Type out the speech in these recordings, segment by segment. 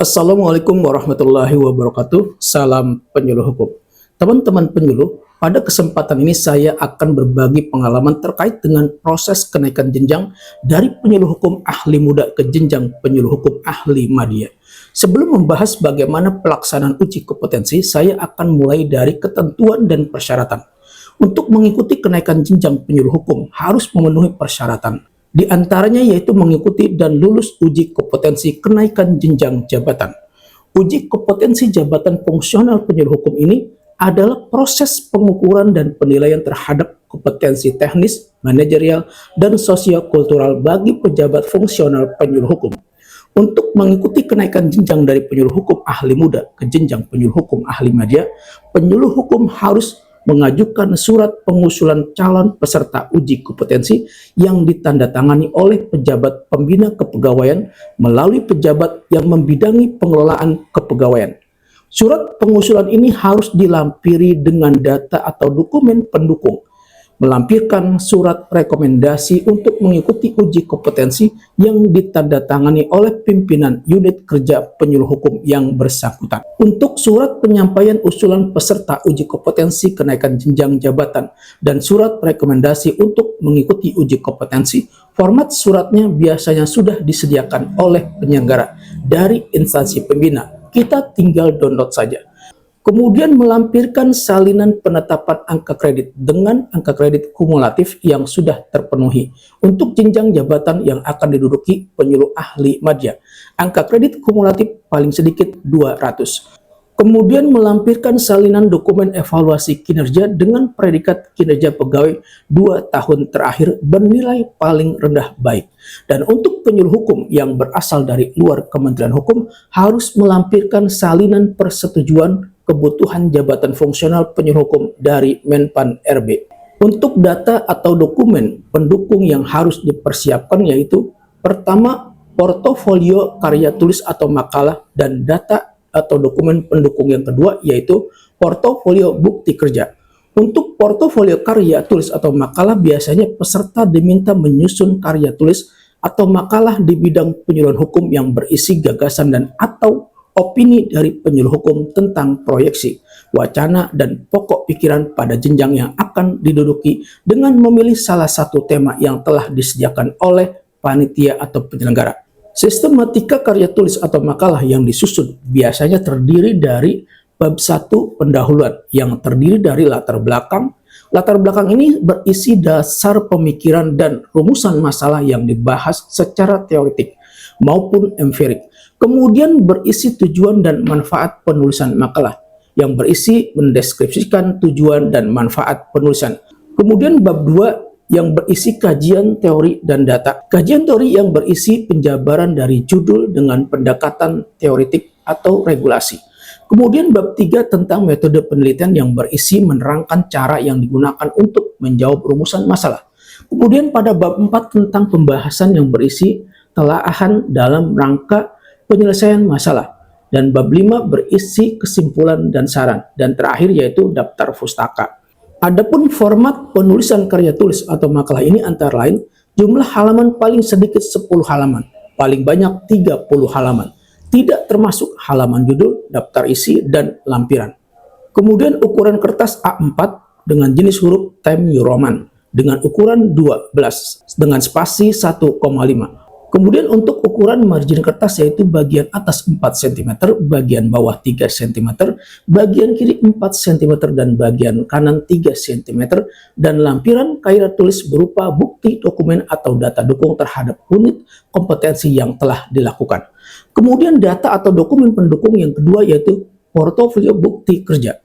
Assalamualaikum warahmatullahi wabarakatuh. Salam penyuluh hukum. Teman-teman penyuluh, pada kesempatan ini saya akan berbagi pengalaman terkait dengan proses kenaikan jenjang dari penyuluh hukum ahli muda ke jenjang penyuluh hukum ahli madya. Sebelum membahas bagaimana pelaksanaan uji kompetensi, saya akan mulai dari ketentuan dan persyaratan. Untuk mengikuti kenaikan jenjang penyuluh hukum harus memenuhi persyaratan. Di antaranya yaitu mengikuti dan lulus uji kompetensi kenaikan jenjang jabatan. Uji kompetensi jabatan fungsional penyuluh hukum ini adalah proses pengukuran dan penilaian terhadap kompetensi teknis, manajerial, dan sosiokultural bagi pejabat fungsional penyuluh hukum. Untuk mengikuti kenaikan jenjang dari penyuluh hukum ahli muda ke jenjang penyuluh hukum ahli madya, penyuluh hukum harus mengajukan surat pengusulan calon peserta uji kompetensi yang ditandatangani oleh pejabat pembina kepegawaian melalui pejabat yang membidangi pengelolaan kepegawaian. Surat pengusulan ini harus dilampiri dengan data atau dokumen pendukung, melampirkan surat rekomendasi untuk mengikuti uji kompetensi yang ditandatangani oleh pimpinan unit kerja penyuluh hukum yang bersangkutan. Untuk surat penyampaian usulan peserta uji kompetensi kenaikan jenjang jabatan dan surat rekomendasi untuk mengikuti uji kompetensi, format suratnya biasanya sudah disediakan oleh penyelenggara dari instansi pembina. Kita tinggal download saja. Kemudian melampirkan salinan penetapan angka kredit dengan angka kredit kumulatif yang sudah terpenuhi untuk jenjang jabatan yang akan diduduki penyuluh ahli madya. Angka kredit kumulatif paling sedikit 200. Kemudian melampirkan salinan dokumen evaluasi kinerja dengan predikat kinerja pegawai 2 tahun terakhir bernilai paling rendah baik. Dan untuk penyuluh hukum yang berasal dari luar Kementerian Hukum harus melampirkan salinan persetujuan kebutuhan jabatan fungsional penyuluh hukum dari Menpan RB. Untuk data atau dokumen pendukung yang harus dipersiapkan yaitu pertama, portofolio karya tulis atau makalah, dan data atau dokumen pendukung yang kedua yaitu portofolio bukti kerja. Untuk portofolio karya tulis atau makalah biasanya peserta diminta menyusun karya tulis atau makalah di bidang penyuluhan hukum yang berisi gagasan dan atau opini dari penyuluh hukum tentang proyeksi, wacana, dan pokok pikiran pada jenjang yang akan diduduki dengan memilih salah satu tema yang telah disediakan oleh panitia atau penyelenggara. Sistematika karya tulis atau makalah yang disusun biasanya terdiri dari bab 1 pendahuluan yang terdiri dari latar belakang. Latar belakang ini berisi dasar pemikiran dan rumusan masalah yang dibahas secara teoretik maupun empirik. Kemudian berisi tujuan dan manfaat penulisan makalah yang berisi mendeskripsikan tujuan dan manfaat penulisan. Kemudian bab 2 yang berisi kajian teori dan data. Kajian teori yang berisi penjabaran dari judul dengan pendekatan teoretik atau regulasi. Kemudian bab 3 tentang metode penelitian yang berisi menerangkan cara yang digunakan untuk menjawab rumusan masalah. Kemudian pada bab 4 tentang pembahasan yang berisi telaahan dalam rangka penyelesaian masalah, dan bab 5 berisi kesimpulan dan saran, dan terakhir yaitu daftar pustaka. Adapun format penulisan karya tulis atau makalah ini antara lain jumlah halaman paling sedikit 10 halaman, paling banyak 30 halaman, tidak termasuk halaman judul, daftar isi, dan lampiran. Kemudian ukuran kertas A4 dengan jenis huruf Times New Roman dengan ukuran 12 dengan spasi 1,5. Kemudian untuk ukuran margin kertas yaitu bagian atas 4 cm, bagian bawah 3 cm, bagian kiri 4 cm, dan bagian kanan 3 cm, dan lampiran karya tulis berupa bukti dokumen atau data dukung terhadap unit kompetensi yang telah dilakukan. Kemudian data atau dokumen pendukung yang kedua yaitu portofolio bukti kerja.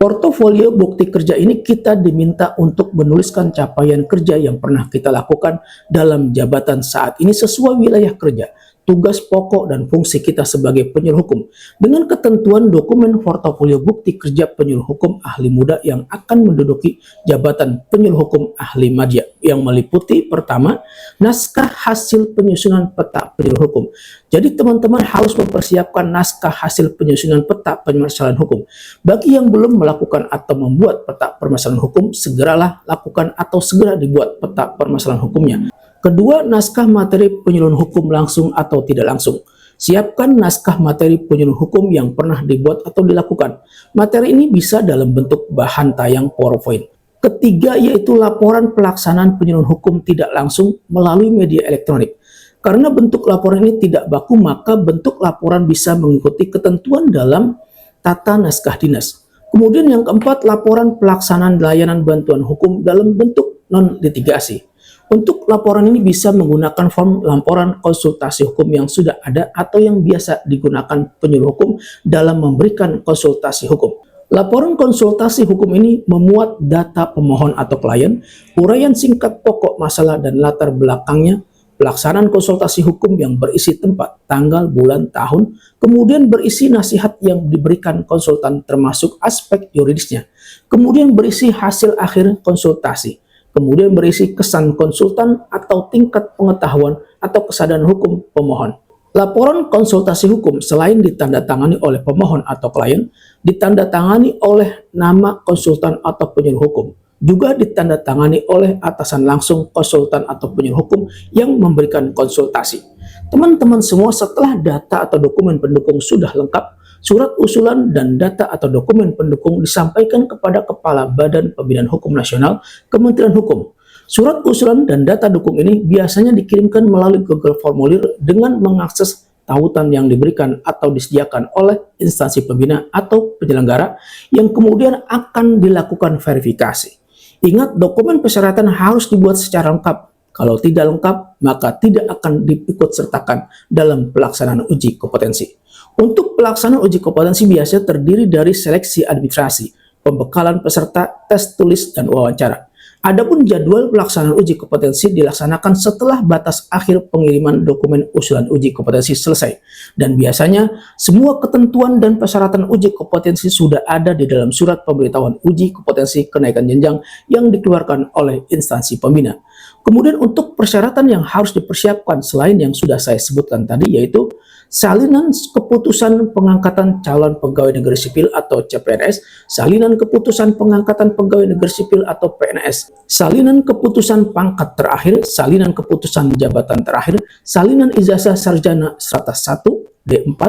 Portofolio bukti kerja ini kita diminta untuk menuliskan capaian kerja yang pernah kita lakukan dalam jabatan saat ini sesuai wilayah kerja, tugas pokok dan fungsi kita sebagai penyuluh hukum dengan ketentuan dokumen portofolio bukti kerja penyuluh hukum ahli muda yang akan menduduki jabatan penyuluh hukum ahli madya yang meliputi pertama, naskah hasil penyusunan peta penyuluh hukum. Jadi teman-teman harus mempersiapkan naskah hasil penyusunan peta permasalahan hukum. Bagi yang belum melakukan atau membuat peta permasalahan hukum, segeralah lakukan atau segera dibuat peta permasalahan hukumnya. Kedua, naskah materi penyuluhan hukum langsung atau tidak langsung. Siapkan naskah materi penyuluhan hukum yang pernah dibuat atau dilakukan. Materi ini bisa dalam bentuk bahan tayang PowerPoint. Ketiga, yaitu laporan pelaksanaan penyuluhan hukum tidak langsung melalui media elektronik. Karena bentuk laporan ini tidak baku, maka bentuk laporan bisa mengikuti ketentuan dalam tata naskah dinas. Kemudian yang keempat, laporan pelaksanaan layanan bantuan hukum dalam bentuk non-litigasi. Untuk laporan ini bisa menggunakan form laporan konsultasi hukum yang sudah ada atau yang biasa digunakan penyuluh hukum dalam memberikan konsultasi hukum. Laporan konsultasi hukum ini memuat data pemohon atau klien, uraian singkat pokok masalah dan latar belakangnya, pelaksanaan konsultasi hukum yang berisi tempat, tanggal, bulan, tahun, kemudian berisi nasihat yang diberikan konsultan termasuk aspek yuridisnya, kemudian berisi hasil akhir konsultasi, kemudian berisi kesan konsultan atau tingkat pengetahuan atau kesadaran hukum pemohon. Laporan konsultasi hukum selain ditandatangani oleh pemohon atau klien, ditandatangani oleh nama konsultan atau penyuluh hukum, juga ditandatangani oleh atasan langsung konsultan atau penyuluh hukum yang memberikan konsultasi. Teman-teman semua, setelah data atau dokumen pendukung sudah lengkap, surat usulan dan data atau dokumen pendukung disampaikan kepada Kepala Badan Pembinaan Hukum Nasional, Kementerian Hukum. Surat usulan dan data dukung ini biasanya dikirimkan melalui Google Formulir dengan mengakses tautan yang diberikan atau disediakan oleh instansi pembina atau penyelenggara yang kemudian akan dilakukan verifikasi. Ingat, dokumen persyaratan harus dibuat secara lengkap. Kalau tidak lengkap, maka tidak akan diikutsertakan dalam pelaksanaan uji kompetensi. Untuk pelaksanaan uji kompetensi biasanya terdiri dari seleksi administrasi, pembekalan peserta, tes tulis, dan wawancara. Adapun jadwal pelaksanaan uji kompetensi dilaksanakan setelah batas akhir pengiriman dokumen usulan uji kompetensi selesai. Dan biasanya semua ketentuan dan persyaratan uji kompetensi sudah ada di dalam surat pemberitahuan uji kompetensi kenaikan jenjang yang dikeluarkan oleh instansi pembina. Kemudian untuk persyaratan yang harus dipersiapkan selain yang sudah saya sebutkan tadi, yaitu salinan keputusan pengangkatan calon pegawai negeri sipil atau CPNS, salinan keputusan pengangkatan pegawai negeri sipil atau PNS, salinan keputusan pangkat terakhir, salinan keputusan jabatan terakhir, salinan ijazah sarjana strata 1, D4,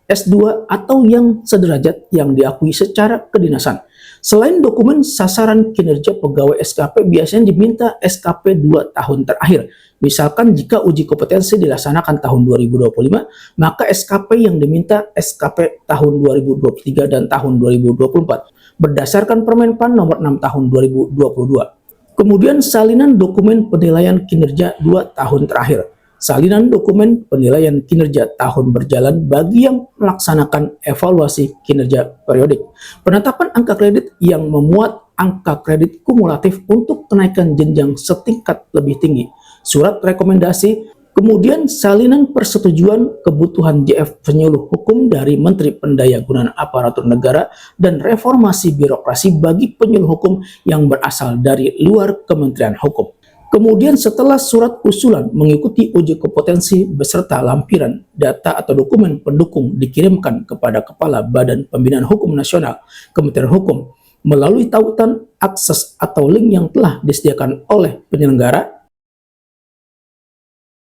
S2 atau yang sederajat yang diakui secara kedinasan. Selain dokumen sasaran kinerja pegawai SKP, biasanya diminta SKP 2 tahun terakhir. Misalkan jika uji kompetensi dilaksanakan tahun 2025, maka SKP yang diminta SKP tahun 2023 dan tahun 2024 berdasarkan Permenpan nomor 6 tahun 2022. Kemudian salinan dokumen penilaian kinerja 2 tahun terakhir. Salinan dokumen penilaian kinerja tahun berjalan bagi yang melaksanakan evaluasi kinerja periodik. Penetapan angka kredit yang memuat angka kredit kumulatif untuk kenaikan jenjang setingkat lebih tinggi. Surat rekomendasi, kemudian salinan persetujuan kebutuhan JF penyuluh hukum dari Menteri Pendayagunaan Aparatur Negara dan reformasi birokrasi bagi penyuluh hukum yang berasal dari luar Kementerian Hukum. Kemudian setelah surat usulan mengikuti uji kompetensi beserta lampiran data atau dokumen pendukung dikirimkan kepada Kepala Badan Pembinaan Hukum Nasional, Kementerian Hukum, melalui tautan akses atau link yang telah disediakan oleh penyelenggara,